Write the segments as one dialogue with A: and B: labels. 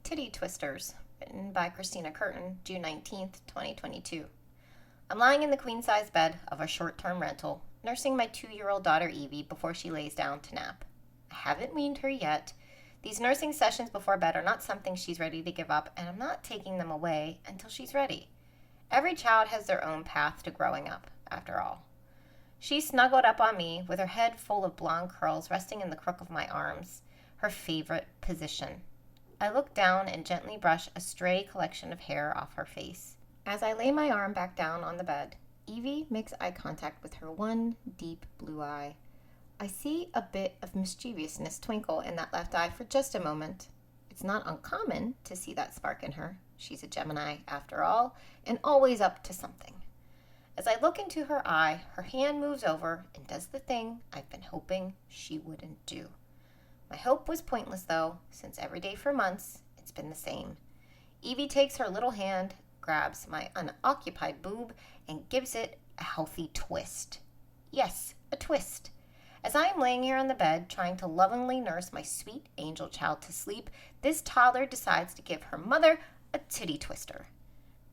A: Titty Twisters, written by Christina Curtin, June 19th, 2022. I'm lying in the queen-size bed of a short-term rental, nursing my 2-year-old daughter Evie before she lays down to nap. I haven't weaned her yet. These nursing sessions before bed are not something she's ready to give up, and I'm not taking them away until she's ready. Every child has their own path to growing up, after all. She's snuggled up on me with her head full of blonde curls resting in the crook of my arms, her favorite position. I look down and gently brush a stray collection of hair off her face. As I lay my arm back down on the bed, Evie makes eye contact with her one deep blue eye. I see a bit of mischievousness twinkle in that left eye for just a moment. It's not uncommon to see that spark in her. She's a Gemini, after all, and always up to something. As I look into her eye, her hand moves over and does the thing I've been hoping she wouldn't do. My hope was pointless, though, since every day for months, it's been the same. Evie takes her little hand, grabs my unoccupied boob, and gives it a healthy twist. Yes, a twist. As I am laying here on the bed, trying to lovingly nurse my sweet angel child to sleep, this toddler decides to give her mother a titty twister.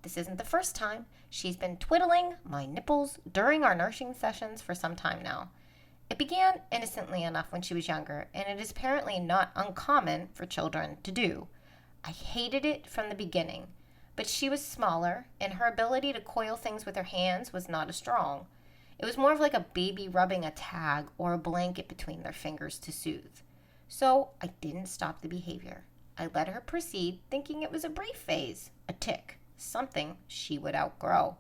A: This isn't the first time. She's been twiddling my nipples during our nursing sessions for some time now. It began innocently enough when she was younger, and it is apparently not uncommon for children to do. I hated it from the beginning, but she was smaller, and her ability to coil things with her hands was not as strong. It was more of like a baby rubbing a tag or a blanket between their fingers to soothe. So I didn't stop the behavior. I let her proceed, thinking it was a brief phase, a tick, something she would outgrow.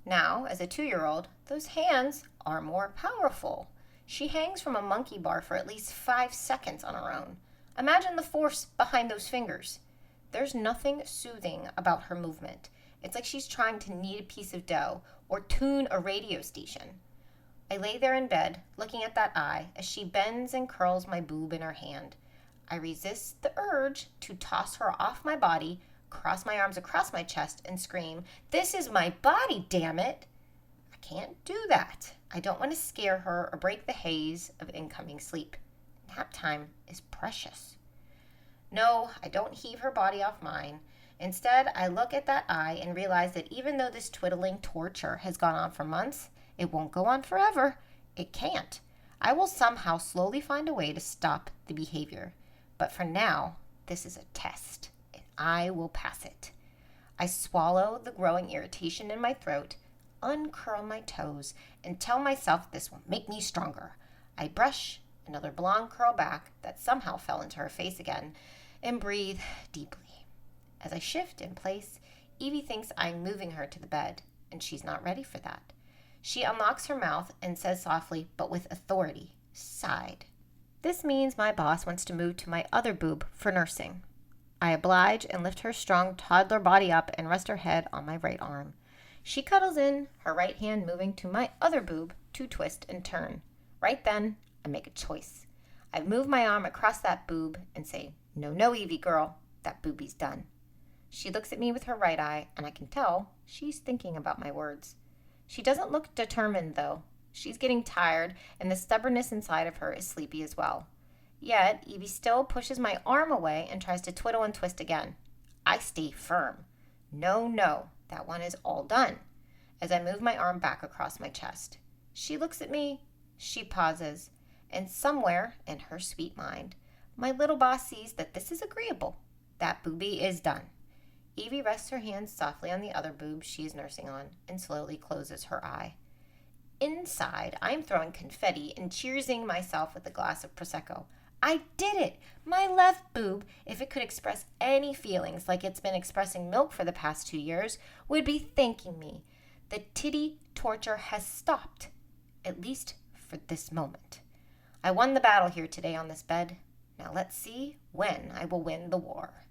A: Now, as a 2-year-old, those hands are more powerful. She hangs from a monkey bar for at least 5 seconds on her own. Imagine the force behind those fingers. There's nothing soothing about her movement. It's like she's trying to knead a piece of dough or tune a radio station. I lay there in bed, looking at that eye as she bends and curls my boob in her hand. I resist the urge to toss her off my body, cross my arms across my chest, and scream, "This is my body, damn it!" I can't do that. I don't want to scare her or break the haze of incoming sleep. Nap time is precious. No, I don't heave her body off mine. Instead, I look at that eye and realize that even though this twiddling torture has gone on for months, it won't go on forever. It can't. I will somehow slowly find a way to stop the behavior. But for now, this is a test, and I will pass it. I swallow the growing irritation in my throat, uncurl my toes, and tell myself this will make me stronger. I brush another blonde curl back that somehow fell into her face again, and breathe deeply. As I shift in place, Evie thinks I'm moving her to the bed, and she's not ready for that. She unlocks her mouth and says softly, but with authority, "Side." This means my boss wants to move to my other boob for nursing. I oblige and lift her strong toddler body up and rest her head on my right arm. She cuddles in, her right hand moving to my other boob to twist and turn. Right then, I make a choice. I move my arm across that boob and say, "No, no, Evie girl, that boobie's done." She looks at me with her right eye, and I can tell she's thinking about my words. She doesn't look determined, though. She's getting tired, and the stubbornness inside of her is sleepy as well. Yet, Evie still pushes my arm away and tries to twiddle and twist again. I stay firm. No, no, that one is all done. As I move my arm back across my chest, she looks at me, she pauses, and somewhere in her sweet mind, my little boss sees that this is agreeable. That boobie is done. Evie rests her hands softly on the other boob she is nursing on and slowly closes her eye. Inside, I am throwing confetti and cheersing myself with a glass of Prosecco. I did it! My left boob, if it could express any feelings like it's been expressing milk for the past 2 years, would be thanking me. The titty torture has stopped, at least for this moment. I won the battle here today on this bed. Now let's see when I will win the war.